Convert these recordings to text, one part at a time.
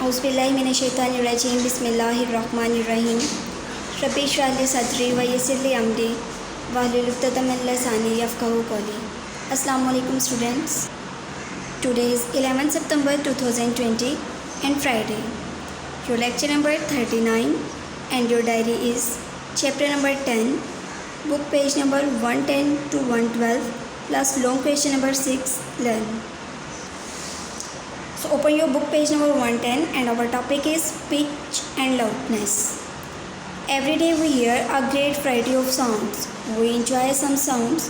औज़ुबिल्लाहिमिनश्शैतानिर्रजीम बिस्मिल्लाहिर्रहमानिर्रहीम रब्बि इश्रह ली सदरी व यस्सिर ली अमरी वाहलुल उक़दतम मिन लिसानी यफ़क़हू क़ौली। अस्सलामु अलैकुम students. Today is 11 September 2020 and Friday. Your lecture number 39 and your diary is chapter number 10, book page number 110 to 112 plus long question number 6. Learn. So open your book page number 110 and our topic is pitch and loudness. Every day we hear a great variety of sounds. We enjoy some sounds.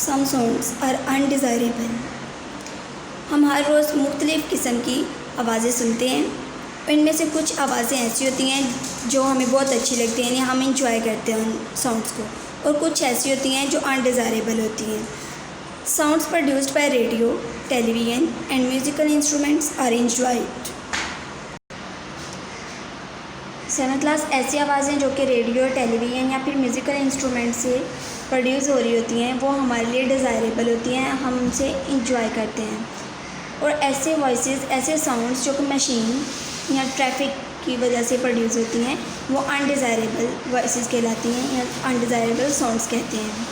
Some sounds are undesirable. हम हर रोज़ मुख्तलिफ़ किस्म की आवाज़ें सुनते हैं। इनमें से कुछ आवाज़ें ऐसी होती हैं जो हमें बहुत अच्छी लगती हैं, यानी हम इंजॉय करते हैं उन साउंड्स को, और कुछ ऐसी होती हैं जो अनडिज़ायरेबल होती हैं। Sounds produced by radio, television and musical instruments are enjoyed. 7th class ऐसी आवाज़ें जो कि रेडियो, टेलीविज़न या फिर म्यूज़िकल इंस्ट्रूमेंट से प्रोड्यूस हो रही होती हैं वो हमारे लिए डिज़ायरेबल होती हैं, हम उनसे इंजॉय करते हैं। और ऐसे वॉइसेस, ऐसे साउंड्स जो कि मशीन या ट्रैफिक की वजह से प्रोड्यूस होती हैं वो अनडिज़ायरेबल वॉइसेस कहलाती हैं या अनडिज़ायरेबल साउंड्स कहते हैं।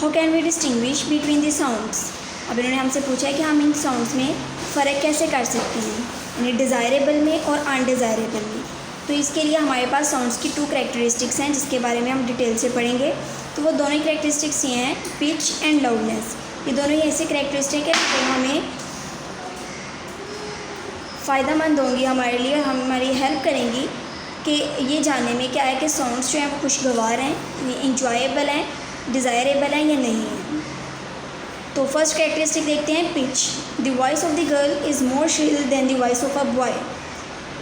How can we distinguish between the sounds? अब इन्होंने हमसे पूछा है कि हम इन साउंड्स में फ़र्क कैसे कर सकते हैं, यानी डिज़ायरेबल में और अनडिज़ायरेबल में। तो इसके लिए हमारे पास साउंड्स की 2 कैरेक्टरिस्टिक्स हैं जिसके बारे में हम डिटेल से पढ़ेंगे। तो वो दोनों कैरेक्टरिस्टिक्स ये हैं, पिच एंड लाउडनेस। ये दोनों ही ऐसे कैरेक्टरिस्टिक है जो हमें फ़ायदेमंद होंगी हमारे लिए, हमारी हेल्प करेंगी कि ये जानने में क्या है कि साउंड्स जो हैं वो खुशगवार हैं, ये इंजॉयबल हैं, डिज़ायरेबल है या नहीं है। तो फर्स्ट कैरेक्टरिस्टिक देखते हैं, pitch. The voice of the girl is more shrill than the voice of a boy.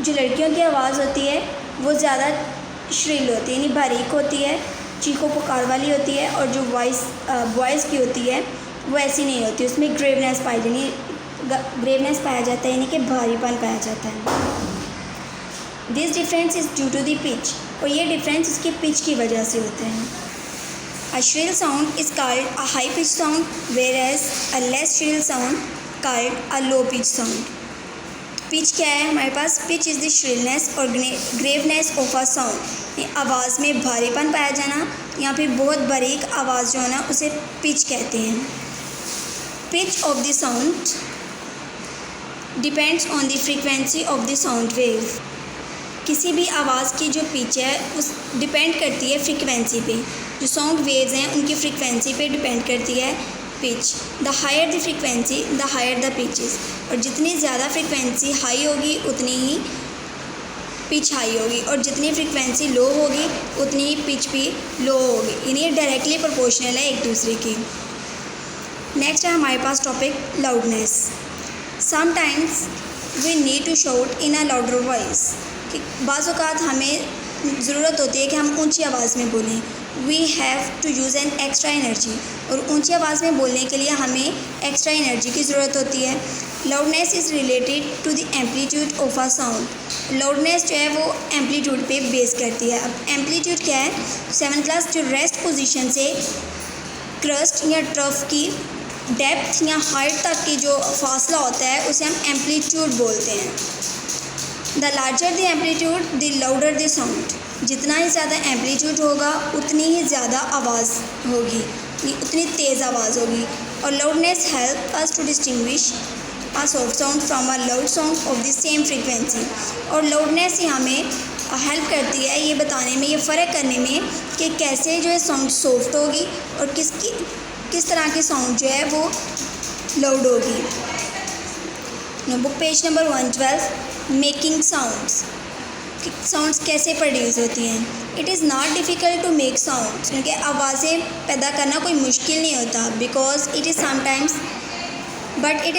जो लड़कियों की आवाज़ होती है वो ज़्यादा श्रिल होती है, यानी बारीक होती है, चीखों पुकार वाली होती है, और जो वॉइस बॉयज़ की होती है वो ऐसी नहीं होती, उसमें ग्रेवनेस पाया जाता है, यानी कि भारीपन पाया जाता है। This difference is due to the pitch, और ये डिफरेंस इसकी पिच की वजह से होते हैं। A shrill sound is called a high-pitched sound, whereas a less shrill sound called a low-pitched sound. Pitch क्या है हमारे पास? पिच इज़ द श्रिलनेस और ग्रेवनेस ऑफ अ साउंड। आवाज़ में भारीपन पाया जाना या फिर बहुत बारीक आवाज़ जो है ना उसे पिच कहते हैं। Pitch of the sound depends on the frequency of the sound wave. किसी भी आवाज़ की जो पिच है उस डिपेंड करती है फ्रीक्वेंसी पे, जो साउंड वेव्स हैं उनकी फ्रीक्वेंसी पे डिपेंड करती है pitch. The higher the frequency the higher the pitches, और जितनी ज़्यादा फ्रीक्वेंसी हाई होगी उतनी ही पिच हाई होगी, और जितनी फ्रीक्वेंसी लो होगी उतनी ही पिच भी लो होगी, यानी डायरेक्टली प्रोपोर्शनल है एक दूसरे की। नेक्स्ट है हमारे पास topic loudness. Sometimes we need to shout in a louder voice, कि बाज़ औक़ात हमें ज़रूरत होती है कि हम ऊंची आवाज़ में बोलें। We have to use an extra energy, और ऊंची आवाज़ में बोलने के लिए हमें एक्स्ट्रा एनर्जी की ज़रूरत होती है। Loudness is related to the amplitude of a sound. Loudness जो है वो एम्पलीट्यूड पे बेस करती है। अब एम्पलीट्यूड क्या है? 7th क्लास जो रेस्ट पोजीशन से क्रस्ट या ट्रफ की डेप्थ या हाइट तक की जो फासला होता है उसे हम एम्पलीट्यूड बोलते हैं। The larger the amplitude the louder the sound. जितना ही ज़्यादा एम्पलीट्यूड होगा उतनी ही ज़्यादा आवाज़ होगी, उतनी तेज़ आवाज़ होगी। और loudness help us to distinguish a soft sound from a loud sound of the same frequency. और लाउडनेस ही हमें हेल्प करती है ये बताने में, ये फ़र्क करने में कि कैसे जो है साउंड सॉफ्ट होगी और किस तरह की साउंड जो है वो लाउड होगी। Book page number 112, making sounds. Sounds कैसे प्रोड्यूस होती हैं? It is not difficult to make sounds, क्योंकि आवाज़ें पैदा करना कोई मुश्किल नहीं होता। Because it is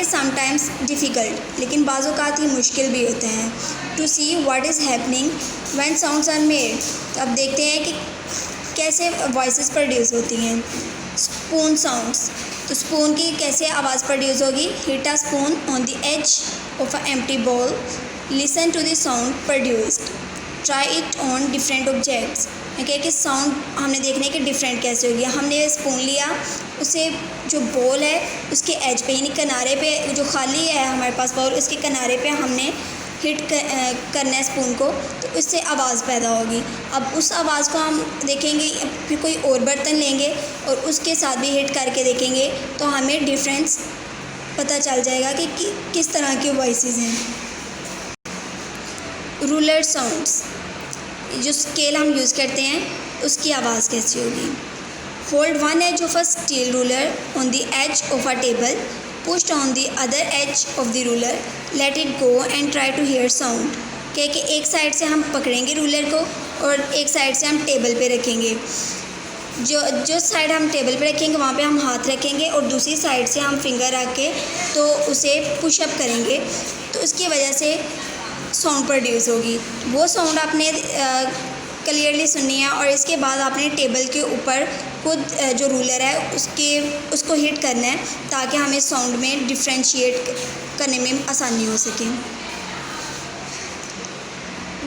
sometimes difficult, लेकिन बाज़ औक़ात ही मुश्किल भी होते हैं। To see what is happening when sounds are made. तो अब देखते हैं कि कैसे वॉइसेस प्रोड्यूस होती हैं। स्पून साउंड्स, तो स्पून की कैसे आवाज़ प्रोड्यूस होगी? Hit a spoon on the edge of a empty bowl, listen to the sound produced, try it on different objects. कि साउंड हमने देखने के डिफरेंट कैसे होगी। हमने स्पून लिया, उसे जो बॉल है उसके एज पे यानी किनारे पे जो खाली है हमारे पास बाउल, उसके किनारे पे हमने हिट करना है स्पून को, तो उससे आवाज़ पैदा होगी। अब उस आवाज़ को हम देखेंगे, फिर कोई और बर्तन लेंगे और उसके साथ भी हिट करके देखेंगे, तो हमें डिफरेंस पता चल जाएगा कि किस तरह के वॉइसेस हैं। रूलर साउंड्स, जो स्केल हम यूज़ करते हैं उसकी आवाज़ कैसी होगी। Hold one edge of a steel ruler on the edge of a table, pushed on the other edge of the ruler, let it go and try to hear sound. कि एक side से हम पकड़ेंगे रूलर को और एक side से हम टेबल पे रखेंगे। जो साइड हम टेबल पे रखेंगे वहाँ पे हम हाथ रखेंगे और दूसरी साइड से हम फिंगर रख के तो उसे पुशअप करेंगे, तो उसकी वजह से साउंड प्रोड्यूस होगी। वो साउंड आपने क्लियरली सुननी है और इसके बाद आपने टेबल के ऊपर खुद जो रूलर है उसको हिट करना है, ताकि हमें साउंड में डिफ्रेंशिएट करने में आसानी हो सके।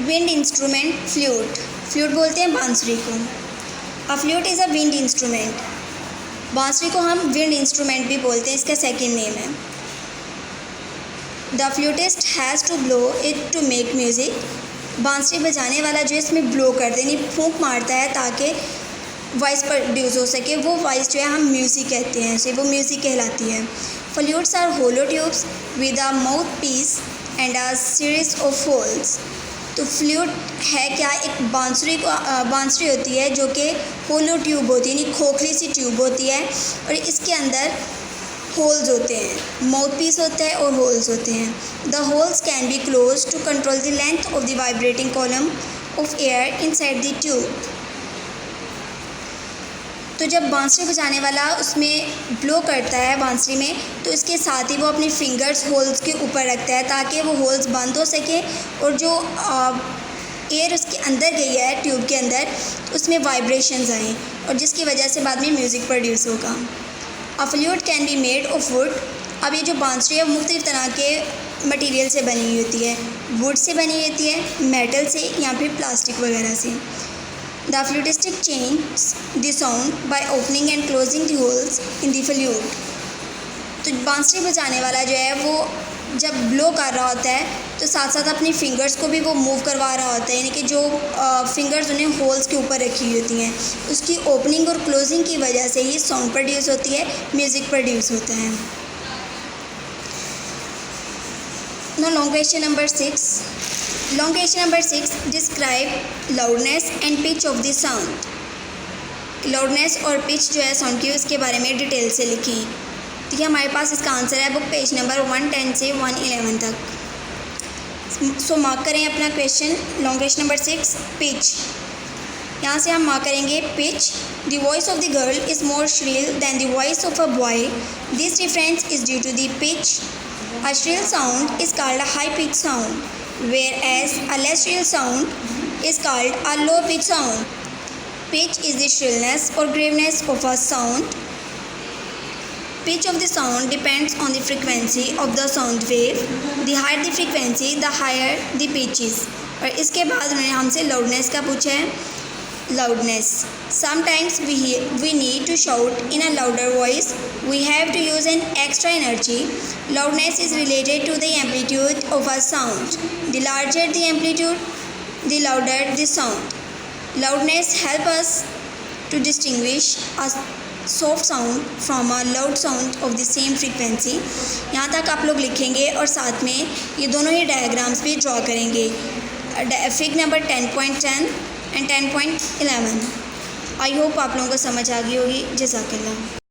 विंड इंस्ट्रूमेंट, फ्लूट बोलते हैं बांसुरी को। A flute is a wind instrument. बांसुरी को हम विंड इंस्ट्रूमेंट भी बोलते हैं, इसका सेकेंड नेम है। The flutist has to blow it to make music. बांसुरी बजाने वाला जो इसमें ब्लो कर दे, यानी फूंक मारता है ताकि वॉइस प्रोड्यूस हो सके, वो वॉइस जो है हम म्यूज़िक कहते हैं, इसे वो म्यूज़िक कहलाती है। Flutes are hollow tubes with a mouth piece and a series of holes. तो फ्लूट है क्या, एक बांसुरी होती है जो कि होलो ट्यूब होती है, यानी खोखली सी ट्यूब होती है और इसके अंदर होल्स होते हैं, माउथ पीस होता है और होल्स होते हैं। The holes can be close to control the length of the vibrating column of air inside the tube. तो जब बांसुरी बजाने वाला उसमें ब्लो करता है बांसुरी में, तो इसके साथ ही वो अपनी फिंगर्स होल्स के ऊपर रखता है ताकि वो होल्स बंद हो सके और जो एयर उसके अंदर गई है ट्यूब के अंदर उसमें वाइब्रेशंस आएँ और जिसकी वजह से बाद में म्यूज़िक प्रोड्यूस होगा। A flute can be made of would. अब ये जो बांसुरी है मुख्तलिफ तरह के मटेरियल से बनी हुई होती है, वुड से बनी होती है, मेटल से या फिर प्लास्टिक वगैरह से। The flutists change the sound by opening and closing the holes in the flute. तो बांसुरी बजाने वाला जो है वो जब ब्लो कर रहा होता है तो साथ साथ अपनी फिंगर्स को भी वो मूव करवा रहा होता है, यानी कि जो फिंगर्स उन्हें होल्स के ऊपर रखी हुई होती हैं, उसकी ओपनिंग और क्लोजिंग की वजह से ही साउंड प्रोड्यूस होती है, म्यूज़िक प्रोड्यूस होता है। Now long question number 6 describe loudness and pitch of the sound. Loudness और पिच जो है साउंड की उसके बारे में डिटेल से लिखें। ठीक है, हमारे पास इसका आंसर है बुक पेज नंबर 110 से 111 तक। सो मार्क करें अपना question. Long question number 6 pitch. यहाँ से हम मार्क करेंगे pitch. The voice of the girl is more shrill than the voice of a boy. This difference is due to the pitch. A shrill sound is called a high pitch sound, whereas a less shrill sound is called a low pitch sound. Pitch is the shrillness or graveness of a sound. Pitch of the sound depends on the frequency of the sound wave. The higher the frequency, the higher the pitch is. और इसके बाद उन्होंने हमसे loudness का पूछा है। Loudness. Sometimes we need to shout in a louder voice. We have to use an extra energy. Loudness is related to the amplitude of a sound. The larger the amplitude, the louder the sound. Loudness help us to distinguish a soft sound from a loud sound of the same frequency. यहाँ तक आप लोग लिखेंगे और साथ में ये दोनों ही डायग्राम्स भी ड्रॉ करेंगे। Fig number 10.10 and 10.11। I hope आप लोगों को समझ आ गई होगी। जज़ाकल्लाह।